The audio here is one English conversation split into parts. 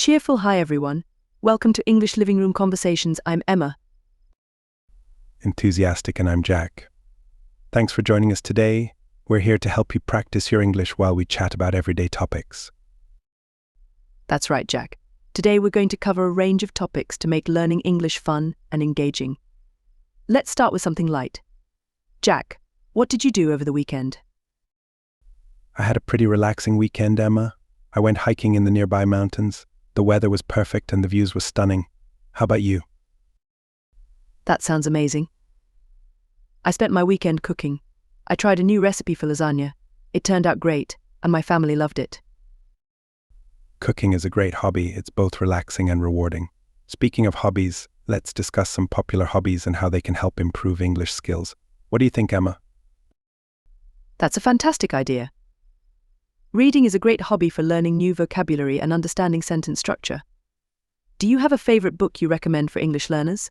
cheerful hi everyone. Welcome to English Living Room Conversations. I'm Emma. Enthusiastic, and I'm Jack. Thanks for joining us today. We're here to help you practice your English while we chat about everyday topics. That's right, Jack. Today we're going to cover a range of topics to make learning English fun and engaging. Let's start with something light. Jack, what did you do over the weekend? I had a pretty relaxing weekend, Emma. I went hiking in the nearby mountains. The weather was perfect and the views were stunning. How about you? That sounds amazing. I spent my weekend cooking. I tried a new recipe for lasagna. It turned out great, and my family loved it. Cooking is a great hobby. It's both relaxing and rewarding. Speaking of hobbies, let's discuss some popular hobbies and how they can help improve English skills. What do you think, Emma? That's a fantastic idea. Reading is a great hobby for learning new vocabulary and understanding sentence structure. Do you have a favorite book you recommend for English learners?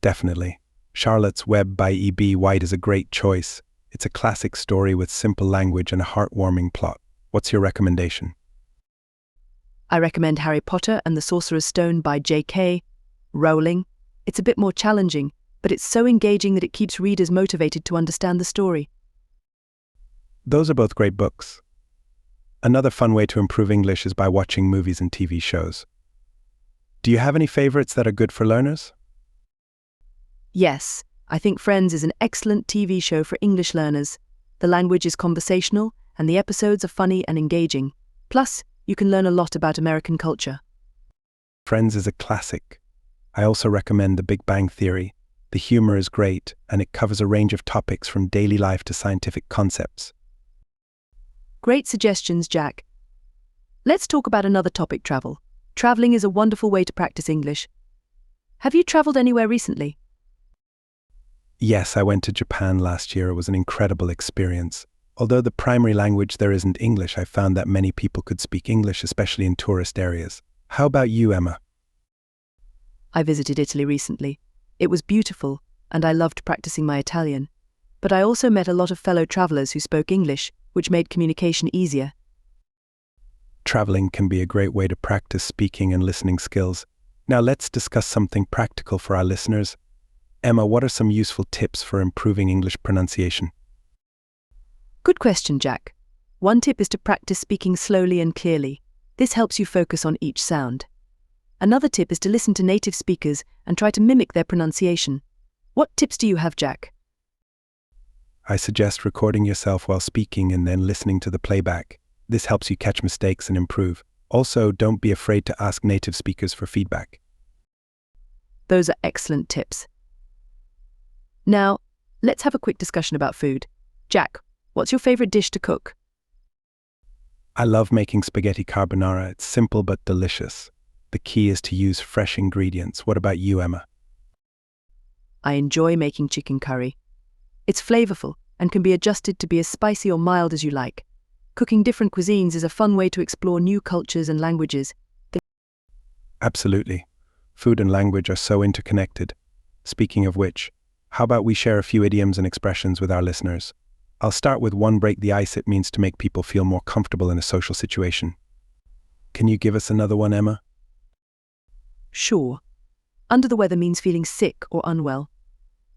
Definitely. Charlotte's Web by E.B. White is a great choice. It's a classic story with simple language and a heartwarming plot. What's your recommendation? I recommend Harry Potter and the Sorcerer's Stone by J.K. Rowling. It's a bit more challenging, but it's so engaging that it keeps readers motivated to understand the story. Those are both great books. Another fun way to improve English is by watching movies and TV shows. Do you have any favorites that are good for learners? Yes, I think Friends is an excellent TV show for English learners. The language is conversational, and the episodes are funny and engaging. Plus, you can learn a lot about American culture. Friends is a classic. I also recommend The Big Bang Theory. The humor is great, and it covers a range of topics from daily life to scientific concepts. Great suggestions, Jack. Let's talk about another topic, travel. Traveling is a wonderful way to practice English. Have you traveled anywhere recently? Yes, I went to Japan last year. It was an incredible experience. Although the primary language there isn't English, I found that many people could speak English, especially in tourist areas. How about you, Emma? I visited Italy recently. It was beautiful, and I loved practicing my Italian. But I also met a lot of fellow travelers who spoke English, which made communication easier. Traveling can be a great way to practice speaking and listening skills. Now let's discuss something practical for our listeners. Emma, what are some useful tips for improving English pronunciation? Good question, Jack. One tip is to practice speaking slowly and clearly. This helps you focus on each sound. Another tip is to listen to native speakers and try to mimic their pronunciation. What tips do you have, Jack? I suggest recording yourself while speaking and then listening to the playback. This helps you catch mistakes and improve. Also, don't be afraid to ask native speakers for feedback. Those are excellent tips. Now, let's have a quick discussion about food. Jack, what's your favorite dish to cook? I love making spaghetti carbonara. It's simple but delicious. The key is to use fresh ingredients. What about you, Emma? I enjoy making chicken curry. It's flavorful and can be adjusted to be as spicy or mild as you like. Cooking different cuisines is a fun way to explore new cultures and languages. Absolutely. Food and language are so interconnected. Speaking of which, how about we share a few idioms and expressions with our listeners? I'll start with one. Break the ice. It means to make people feel more comfortable in a social situation. Can you give us another one, Emma? Sure. Under the weather means feeling sick or unwell.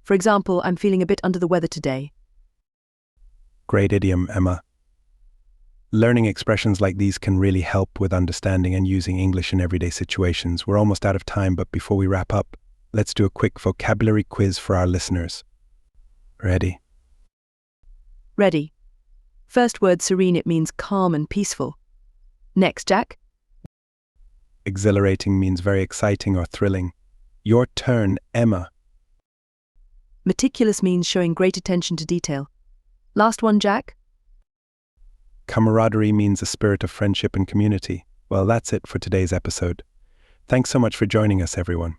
For example, I'm feeling a bit under the weather today. Great idiom, Emma. Learning expressions like these can really help with understanding and using English in everyday situations. We're almost out of time, but before we wrap up, let's do a quick vocabulary quiz for our listeners. Ready? Ready. First word, serene. It means calm and peaceful. Next, Jack. Exhilarating means very exciting or thrilling. Your turn, Emma. Meticulous means showing great attention to detail. Last one, Jack. Camaraderie means a spirit of friendship and community. Well, that's it for today's episode. Thanks so much for joining us, everyone.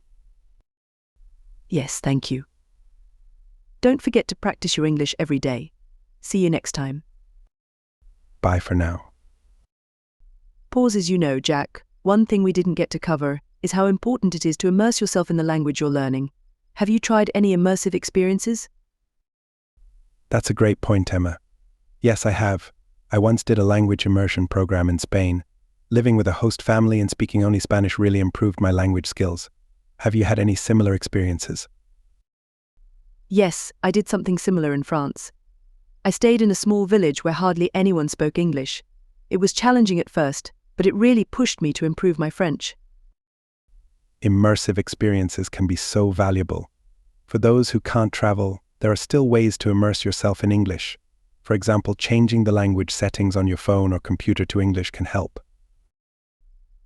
Yes, thank you. Don't forget to practice your English every day. See you next time. Bye for now. Pause. Jack, one thing we didn't get to cover is how important it is to immerse yourself in the language you're learning. Have you tried any immersive experiences? That's a great point, Emma. Yes, I have. I once did a language immersion program in Spain. Living with a host family and speaking only Spanish really improved my language skills. Have you had any similar experiences? Yes, I did something similar in France. I stayed in a small village where hardly anyone spoke English. It was challenging at first, but it really pushed me to improve my French. Immersive experiences can be so valuable. For those who can't travel, there are still ways to immerse yourself in English. For example, changing the language settings on your phone or computer to English can help.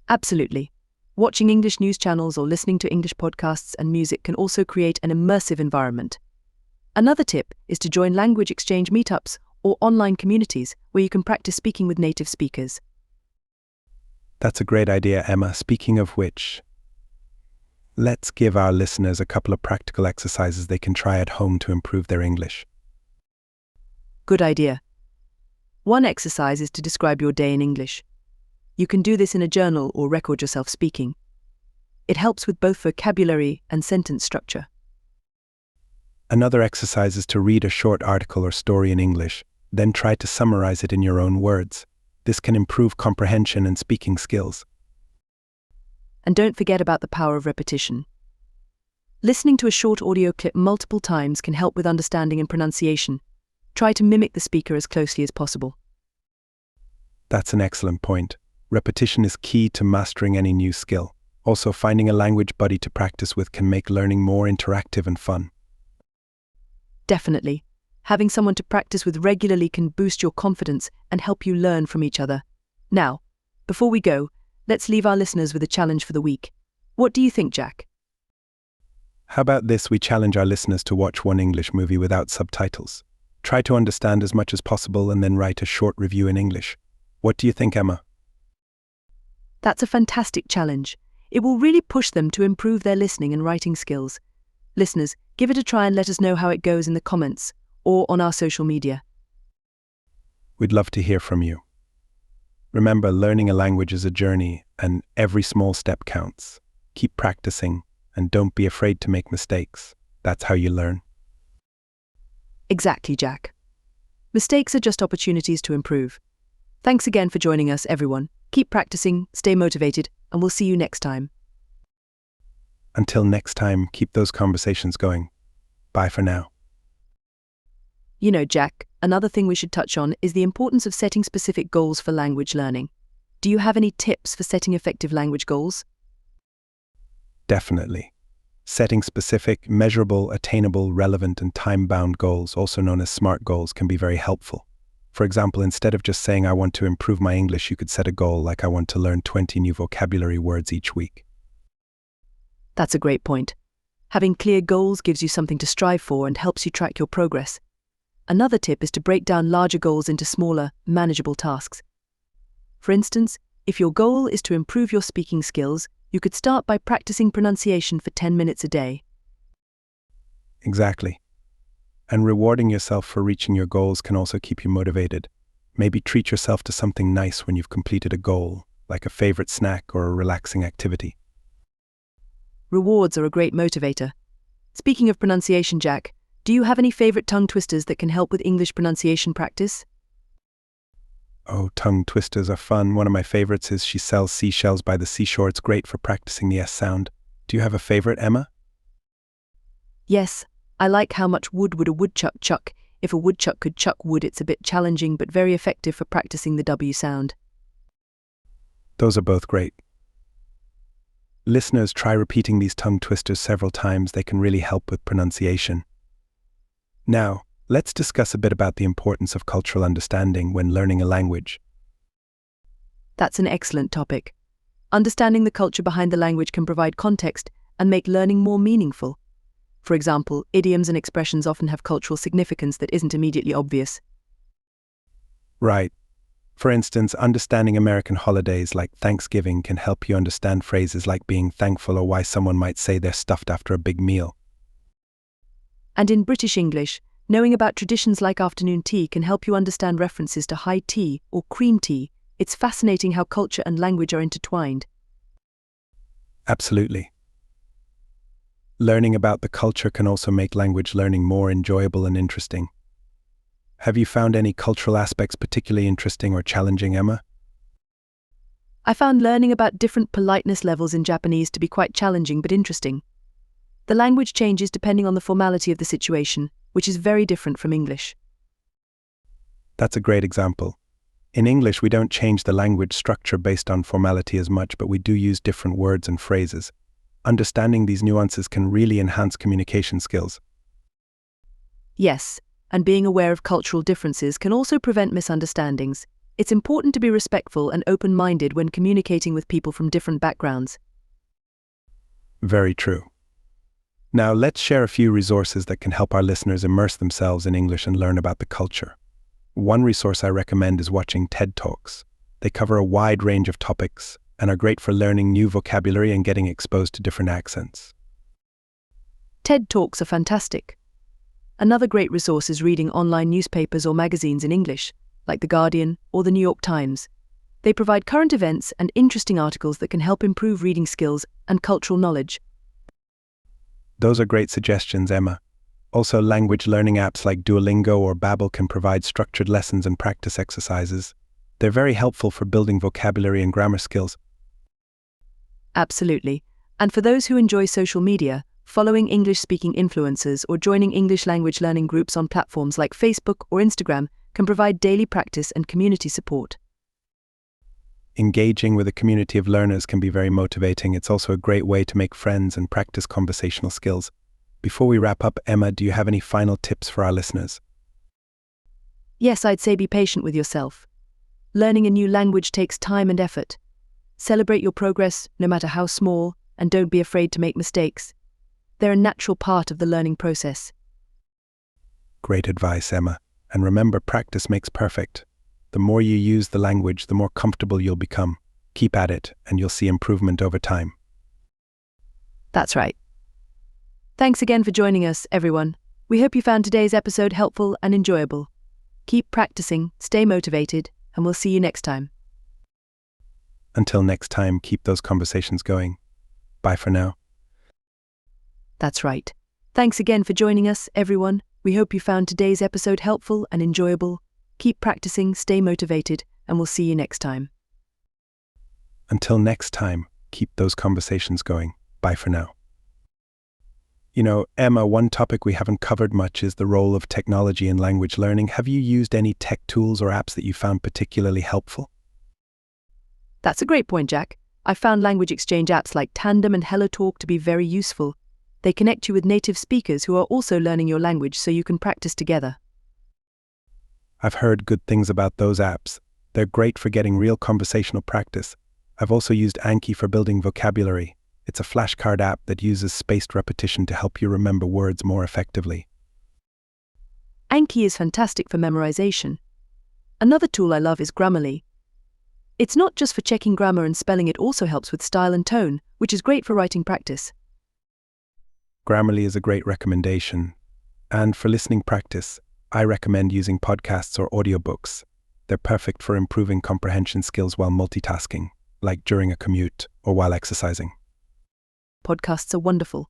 Absolutely. Watching English news channels or listening to English podcasts and music can also create an immersive environment. Another tip is to join language exchange meetups or online communities where you can practice speaking with native speakers. That's a great idea, Emma. Speaking of which, let's give our listeners a couple of practical exercises they can try at home to improve their English. Good idea. One exercise is to describe your day in English. You can do this in a journal or record yourself speaking. It helps with both vocabulary and sentence structure. Another exercise is to read a short article or story in English, then try to summarize it in your own words. This can improve comprehension and speaking skills. And don't forget about the power of repetition. Listening to a short audio clip multiple times can help with understanding and pronunciation. Try to mimic the speaker as closely as possible. That's an excellent point. Repetition is key to mastering any new skill. Also, finding a language buddy to practice with can make learning more interactive and fun. Definitely. Having someone to practice with regularly can boost your confidence and help you learn from each other. Now, before we go, let's leave our listeners with a challenge for the week. What do you think, Jack? How about this? We challenge our listeners to watch one English movie without subtitles. Try to understand as much as possible and then write a short review in English. What do you think, Emma? That's a fantastic challenge. It will really push them to improve their listening and writing skills. Listeners, give it a try and let us know how it goes in the comments or on our social media. We'd love to hear from you. Remember, learning a language is a journey, and every small step counts. Keep practicing, and don't be afraid to make mistakes. That's how you learn. Exactly, Jack. Mistakes are just opportunities to improve. Thanks again for joining us, everyone. Keep practicing, stay motivated, and we'll see you next time. Until next time, keep those conversations going. Bye for now. You know, Jack, another thing we should touch on is the importance of setting specific goals for language learning. Do you have any tips for setting effective language goals? Definitely. Setting specific, measurable, attainable, relevant, and time-bound goals, also known as SMART goals, can be very helpful. For example, instead of just saying I want to improve my English, you could set a goal like I want to learn 20 new vocabulary words each week. That's a great point. Having clear goals gives you something to strive for and helps you track your progress. Another tip is to break down larger goals into smaller, manageable tasks. For instance, if your goal is to improve your speaking skills, you could start by practicing pronunciation for 10 minutes a day. Exactly. And rewarding yourself for reaching your goals can also keep you motivated. Maybe treat yourself to something nice when you've completed a goal, like a favorite snack or a relaxing activity. Rewards are a great motivator. Speaking of pronunciation, Jack, do you have any favorite tongue twisters that can help with English pronunciation practice? Oh, tongue twisters are fun. One of my favorites is she sells seashells by the seashore. It's great for practicing the S sound. Do you have a favorite, Emma? Yes, I like how much wood would a woodchuck chuck. If a woodchuck could chuck wood, it's a bit challenging but very effective for practicing the W sound. Those are both great. Listeners, try repeating these tongue twisters several times. They can really help with pronunciation. Now, let's discuss a bit about the importance of cultural understanding when learning a language. That's an excellent topic. Understanding the culture behind the language can provide context and make learning more meaningful. For example, idioms and expressions often have cultural significance that isn't immediately obvious. Right. For instance, understanding American holidays like Thanksgiving can help you understand phrases like being thankful or why someone might say they're stuffed after a big meal. And in British English, knowing about traditions like afternoon tea can help you understand references to high tea or cream tea. It's fascinating how culture and language are intertwined. Absolutely. Learning about the culture can also make language learning more enjoyable and interesting. Have you found any cultural aspects particularly interesting or challenging, Emma? I found learning about different politeness levels in Japanese to be quite challenging but interesting. The language changes depending on the formality of the situation, which is very different from English. That's a great example. In English, we don't change the language structure based on formality as much, but we do use different words and phrases. Understanding these nuances can really enhance communication skills. Yes, and being aware of cultural differences can also prevent misunderstandings. It's important to be respectful and open-minded when communicating with people from different backgrounds. Very true. Now, let's share a few resources that can help our listeners immerse themselves in English and learn about the culture. One resource I recommend is watching TED Talks. They cover a wide range of topics and are great for learning new vocabulary and getting exposed to different accents. TED Talks are fantastic. Another great resource is reading online newspapers or magazines in English, like The Guardian or The New York Times. They provide current events and interesting articles that can help improve reading skills and cultural knowledge. Those are great suggestions, Emma. Also, language learning apps like Duolingo or Babbel can provide structured lessons and practice exercises. They're very helpful for building vocabulary and grammar skills. Absolutely. And for those who enjoy social media, following English-speaking influencers or joining English language learning groups on platforms like Facebook or Instagram can provide daily practice and community support. Engaging with a community of learners can be very motivating. It's also a great way to make friends and practice conversational skills. Before we wrap up, Emma, do you have any final tips for our listeners? Yes, I'd say be patient with yourself. Learning a new language takes time and effort. Celebrate your progress, no matter how small, and don't be afraid to make mistakes. They're a natural part of the learning process. Great advice, Emma. And remember, practice makes perfect. The more you use the language, the more comfortable you'll become. Keep at it, and you'll see improvement over time. That's right. Thanks again for joining us, everyone. We hope you found today's episode helpful and enjoyable. Keep practicing, stay motivated, and we'll see you next time. Until next time, keep those conversations going. Bye for now. That's right. Thanks again for joining us, everyone. We hope you found today's episode helpful and enjoyable. Keep practicing, stay motivated, and we'll see you next time. Until next time, keep those conversations going. Bye for now. You know, Emma, one topic we haven't covered much is the role of technology in language learning. Have you used any tech tools or apps that you found particularly helpful? That's a great point, Jack. I found language exchange apps like Tandem and HelloTalk to be very useful. They connect you with native speakers who are also learning your language so you can practice together. I've heard good things about those apps. They're great for getting real conversational practice. I've also used Anki for building vocabulary. It's a flashcard app that uses spaced repetition to help you remember words more effectively. Anki is fantastic for memorization. Another tool I love is Grammarly. It's not just for checking grammar and spelling, it also helps with style and tone, which is great for writing practice. Grammarly is a great recommendation. And for listening practice, I recommend using podcasts or audiobooks. They're perfect for improving comprehension skills while multitasking, like during a commute or while exercising. Podcasts are wonderful.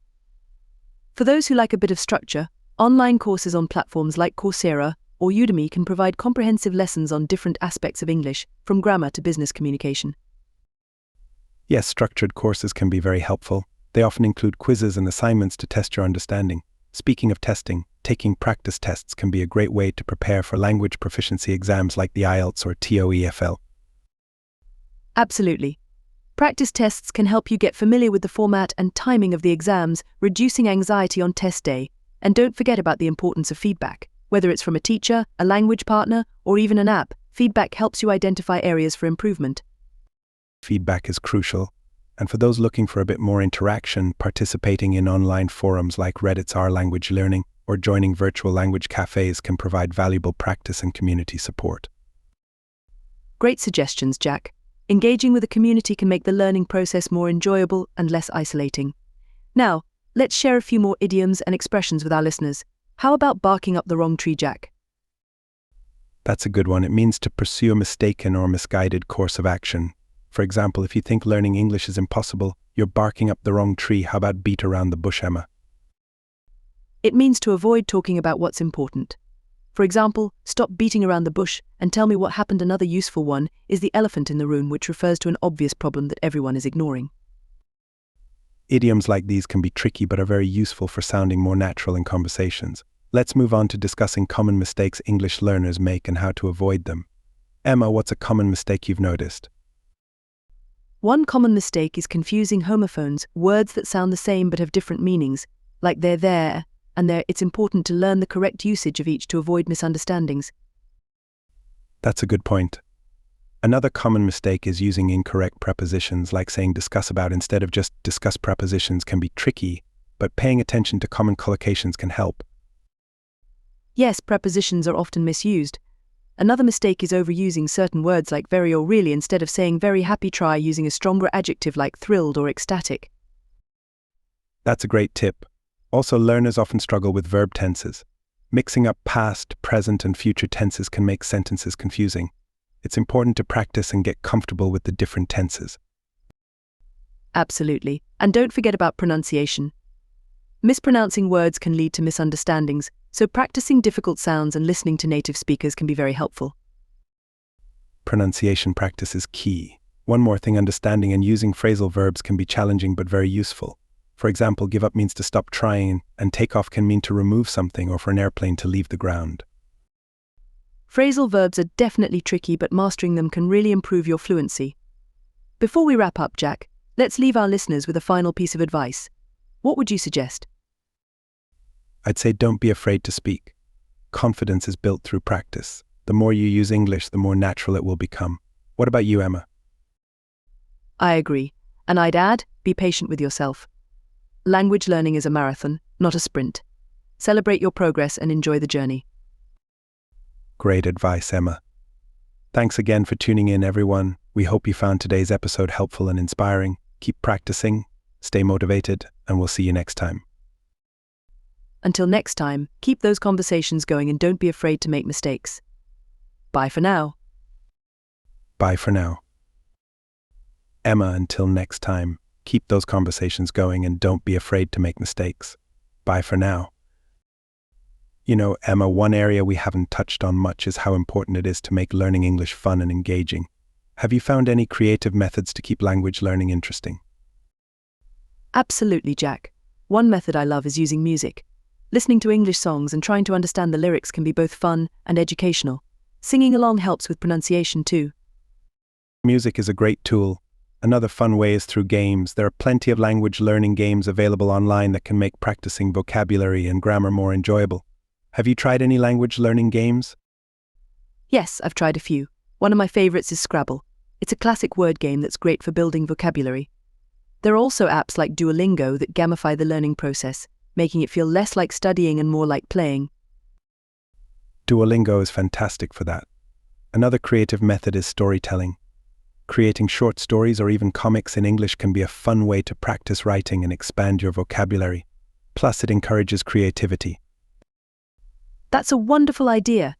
For those who like a bit of structure, online courses on platforms like Coursera or Udemy can provide comprehensive lessons on different aspects of English, from grammar to business communication. Yes, structured courses can be very helpful. They often include quizzes and assignments to test your understanding. Speaking of testing, taking practice tests can be a great way to prepare for language proficiency exams like the IELTS or TOEFL. Absolutely. Practice tests can help you get familiar with the format and timing of the exams, reducing anxiety on test day. And don't forget about the importance of feedback. Whether it's from a teacher, a language partner, or even an app, feedback helps you identify areas for improvement. Feedback is crucial. And for those looking for a bit more interaction, participating in online forums like Reddit's Our Language Learning or joining virtual language cafes can provide valuable practice and community support. Great suggestions, Jack. Engaging with a community can make the learning process more enjoyable and less isolating. Now, let's share a few more idioms and expressions with our listeners. How about barking up the wrong tree, Jack? That's a good one. It means to pursue a mistaken or misguided course of action. For example, if you think learning English is impossible, you're barking up the wrong tree. How about beat around the bush, Emma? It means to avoid talking about what's important. For example, stop beating around the bush and tell me what happened. Another useful one is the elephant in the room, which refers to an obvious problem that everyone is ignoring. Idioms like these can be tricky but are very useful for sounding more natural in conversations. Let's move on to discussing common mistakes English learners make and how to avoid them. Emma, what's a common mistake you've noticed? One common mistake is confusing homophones, words that sound the same but have different meanings, like they're there and there. It's important to learn the correct usage of each to avoid misunderstandings. That's a good point. Another common mistake is using incorrect prepositions, like saying discuss about instead of just discuss. Prepositions can be tricky, but paying attention to common collocations can help. Yes, prepositions are often misused. Another mistake is overusing certain words like very or really instead of saying very happy. Try using a stronger adjective like thrilled or ecstatic. That's a great tip. Also, learners often struggle with verb tenses. Mixing up past, present, and future tenses can make sentences confusing. It's important to practice and get comfortable with the different tenses. Absolutely. And don't forget about pronunciation. Mispronouncing words can lead to misunderstandings, so practicing difficult sounds and listening to native speakers can be very helpful. Pronunciation practice is key. One more thing, understanding and using phrasal verbs can be challenging but very useful. For example, give up means to stop trying, and take off can mean to remove something or for an airplane to leave the ground. Phrasal verbs are definitely tricky, but mastering them can really improve your fluency. Before we wrap up, Jack, let's leave our listeners with a final piece of advice. What would you suggest? I'd say don't be afraid to speak. Confidence is built through practice. The more you use English, the more natural it will become. What about you, Emma? I agree. And I'd add, be patient with yourself. Language learning is a marathon, not a sprint. Celebrate your progress and enjoy the journey. Great advice, Emma. Thanks again for tuning in, everyone. We hope you found today's episode helpful and inspiring. Keep practicing, stay motivated, and we'll see you next time. Until next time, keep those conversations going and don't be afraid to make mistakes. Bye for now. Bye for now. Emma, until next time, keep those conversations going and don't be afraid to make mistakes. Bye for now. You know, Emma, one area we haven't touched on much is how important it is to make learning English fun and engaging. Have you found any creative methods to keep language learning interesting? Absolutely, Jack. One method I love is using music. Listening to English songs and trying to understand the lyrics can be both fun and educational. Singing along helps with pronunciation too. Music is a great tool. Another fun way is through games. There are plenty of language learning games available online that can make practicing vocabulary and grammar more enjoyable. Have you tried any language learning games? Yes, I've tried a few. One of my favorites is Scrabble. It's a classic word game that's great for building vocabulary. There are also apps like Duolingo that gamify the learning process, making it feel less like studying and more like playing. Duolingo is fantastic for that. Another creative method is storytelling. Creating short stories or even comics in English can be a fun way to practice writing and expand your vocabulary. Plus, it encourages creativity. That's a wonderful idea.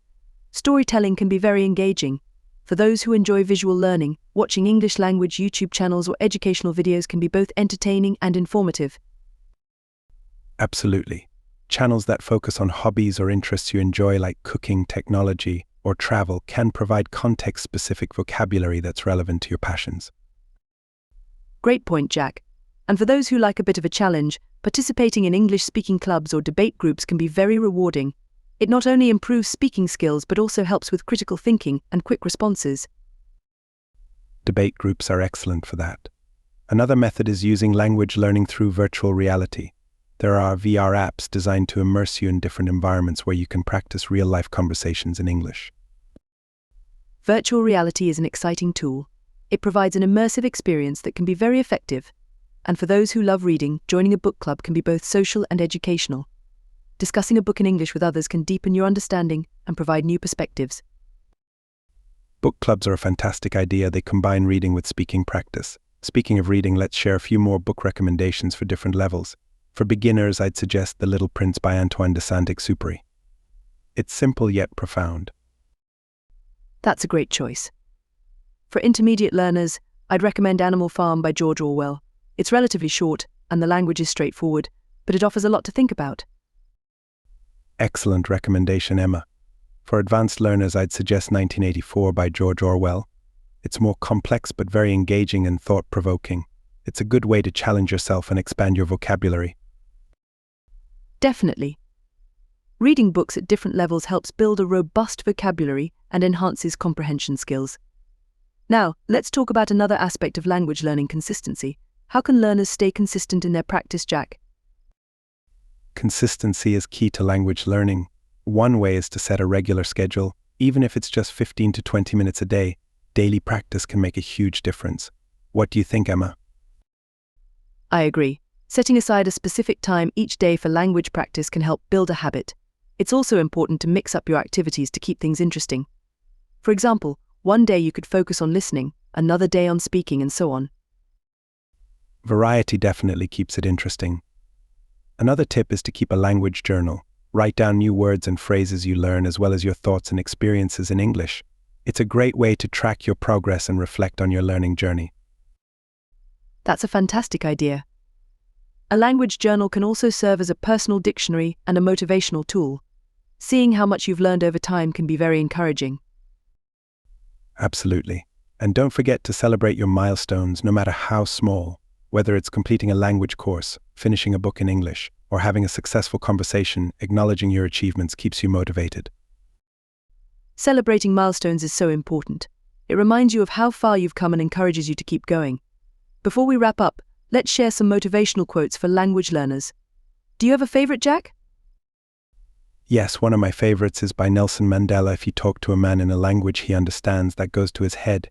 Storytelling can be very engaging. For those who enjoy visual learning, watching English language YouTube channels or educational videos can be both entertaining and informative. Absolutely. Channels that focus on hobbies or interests you enjoy, like cooking, technology, or travel, can provide context-specific vocabulary that's relevant to your passions. Great point, Jack. And for those who like a bit of a challenge, participating in English-speaking clubs or debate groups can be very rewarding. It not only improves speaking skills but also helps with critical thinking and quick responses. Debate groups are excellent for that. Another method is using language learning through virtual reality. There are VR apps designed to immerse you in different environments where you can practice real-life conversations in English. Virtual reality is an exciting tool. It provides an immersive experience that can be very effective. And for those who love reading, joining a book club can be both social and educational. Discussing a book in English with others can deepen your understanding and provide new perspectives. Book clubs are a fantastic idea. They combine reading with speaking practice. Speaking of reading, let's share a few more book recommendations for different levels. For beginners, I'd suggest The Little Prince by Antoine de Saint-Exupéry. It's simple yet profound. That's a great choice. For intermediate learners, I'd recommend Animal Farm by George Orwell. It's relatively short and the language is straightforward, but it offers a lot to think about. Excellent recommendation, Emma. For advanced learners, I'd suggest 1984 by George Orwell. It's more complex but very engaging and thought-provoking. It's a good way to challenge yourself and expand your vocabulary. Definitely. Reading books at different levels helps build a robust vocabulary and enhances comprehension skills. Now, let's talk about another aspect of language learning: consistency. How can learners stay consistent in their practice, Jack? Consistency is key to language learning. One way is to set a regular schedule. Even if it's just 15 to 20 minutes a day, daily practice can make a huge difference. What do you think, Emma? I agree. Setting aside a specific time each day for language practice can help build a habit. It's also important to mix up your activities to keep things interesting. For example, one day you could focus on listening, another day on speaking, and so on. Variety definitely keeps it interesting. Another tip is to keep a language journal. Write down new words and phrases you learn, as well as your thoughts and experiences in English. It's a great way to track your progress and reflect on your learning journey. That's a fantastic idea. A language journal can also serve as a personal dictionary and a motivational tool. Seeing how much you've learned over time can be very encouraging. Absolutely. And don't forget to celebrate your milestones, no matter how small. Whether it's completing a language course, finishing a book in English, or having a successful conversation, acknowledging your achievements keeps you motivated. Celebrating milestones is so important. It reminds you of how far you've come and encourages you to keep going. Before we wrap up, let's share some motivational quotes for language learners. Do you have a favorite, Jack? Yes, one of my favorites is by Nelson Mandela. If you talk to a man in a language he understands, that goes to his head.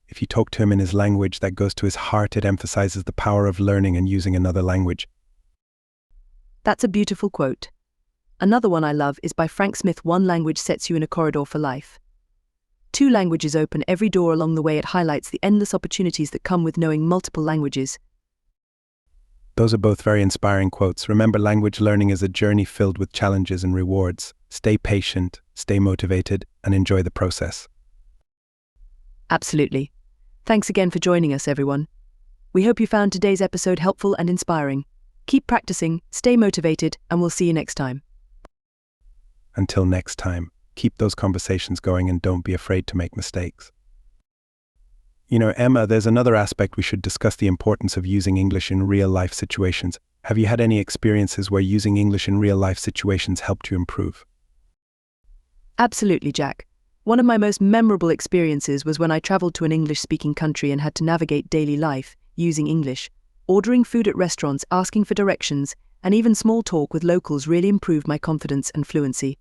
If you talk to him in his language, that goes to his heart. It emphasizes the power of learning and using another language. That's a beautiful quote. Another one I love is by Frank Smith: one language sets you in a corridor for life. Two languages open every door along the way. It highlights the endless opportunities that come with knowing multiple languages. Those are both very inspiring quotes. Remember, language learning is a journey filled with challenges and rewards. Stay patient, stay motivated, and enjoy the process. Absolutely. Thanks again for joining us, everyone. We hope you found today's episode helpful and inspiring. Keep practicing, stay motivated, and we'll see you next time. Until next time, keep those conversations going and don't be afraid to make mistakes. You know, Emma, there's another aspect we should discuss: the importance of using English in real-life situations. Have you had any experiences where using English in real-life situations helped you improve? Absolutely, Jack. One of my most memorable experiences was when I traveled to an English-speaking country and had to navigate daily life using English. Ordering food at restaurants, asking for directions, and even small talk with locals really improved my confidence and fluency.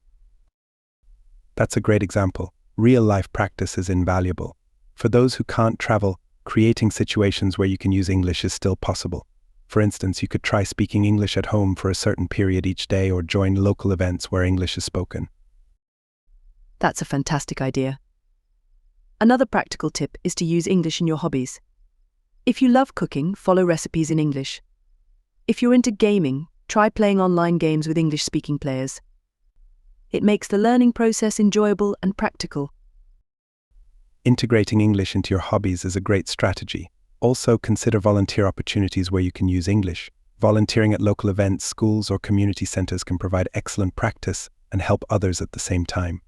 That's a great example. Real-life practice is invaluable. For those who can't travel, creating situations where you can use English is still possible. For instance, you could try speaking English at home for a certain period each day, or join local events where English is spoken. That's a fantastic idea. Another practical tip is to use English in your hobbies. If you love cooking, follow recipes in English. If you're into gaming, try playing online games with English-speaking players. It makes the learning process enjoyable and practical. Integrating English into your hobbies is a great strategy. Also, consider volunteer opportunities where you can use English. Volunteering at local events, schools, or community centers can provide excellent practice and help others at the same time.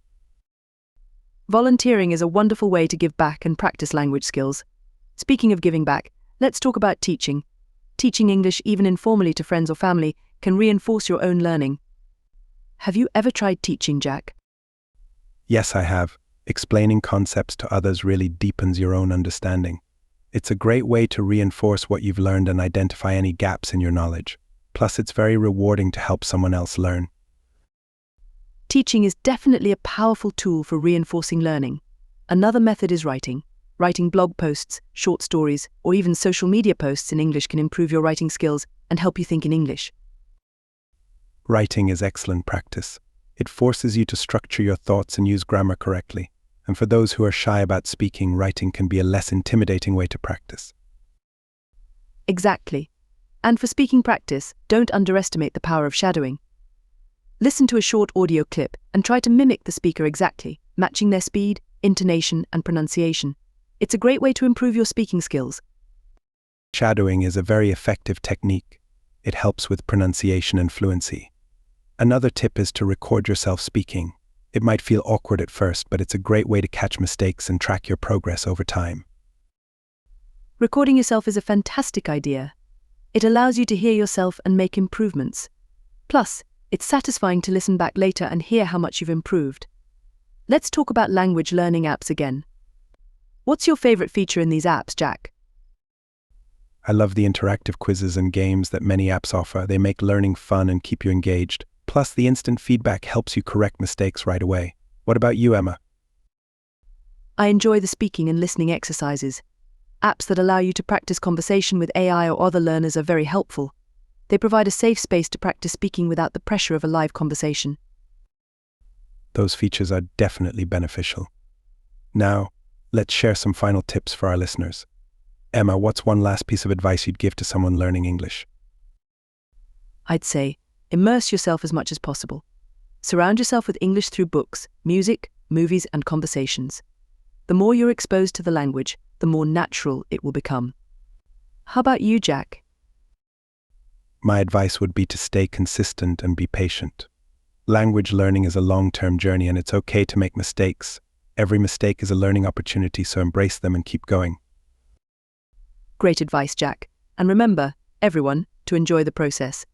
Volunteering is a wonderful way to give back and practice language skills. Speaking of giving back, let's talk about teaching. Teaching English, even informally to friends or family, can reinforce your own learning. Have you ever tried teaching, Jack? Yes, I have. Explaining concepts to others really deepens your own understanding. It's a great way to reinforce what you've learned and identify any gaps in your knowledge. Plus, it's very rewarding to help someone else learn. Teaching is definitely a powerful tool for reinforcing learning. Another method is writing. Writing blog posts, short stories, or even social media posts in English can improve your writing skills and help you think in English. Writing is excellent practice. It forces you to structure your thoughts and use grammar correctly. And for those who are shy about speaking, writing can be a less intimidating way to practice. Exactly. And for speaking practice, don't underestimate the power of shadowing. Listen to a short audio clip and try to mimic the speaker exactly, matching their speed, intonation, and pronunciation. It's a great way to improve your speaking skills. Shadowing is a very effective technique. It helps with pronunciation and fluency. Another tip is to record yourself speaking. It might feel awkward at first, but it's a great way to catch mistakes and track your progress over time. Recording yourself is a fantastic idea. It allows you to hear yourself and make improvements. Plus, it's satisfying to listen back later and hear how much you've improved. Let's talk about language learning apps again. What's your favorite feature in these apps, Jack? I love the interactive quizzes and games that many apps offer. They make learning fun and keep you engaged. Plus, the instant feedback helps you correct mistakes right away. What about you, Emma? I enjoy the speaking and listening exercises. Apps that allow you to practice conversation with AI or other learners are very helpful. They provide a safe space to practice speaking without the pressure of a live conversation. Those features are definitely beneficial. Now, let's share some final tips for our listeners. Emma, what's one last piece of advice you'd give to someone learning English? I'd say, immerse yourself as much as possible. Surround yourself with English through books, music, movies, and conversations. The more you're exposed to the language, the more natural it will become. How about you, Jack? My advice would be to stay consistent and be patient. Language learning is a long-term journey, and it's okay to make mistakes. Every mistake is a learning opportunity, so embrace them and keep going. Great advice, Jack. And remember, everyone, to enjoy the process.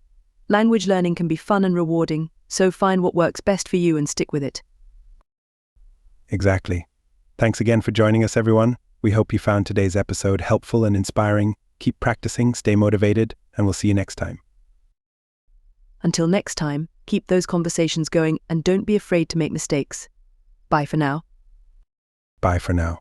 Language learning can be fun and rewarding, so find what works best for you and stick with it. Exactly. Thanks again for joining us, everyone. We hope you found today's episode helpful and inspiring. Keep practicing, stay motivated, and we'll see you next time. Until next time, keep those conversations going and don't be afraid to make mistakes. Bye for now. Bye for now.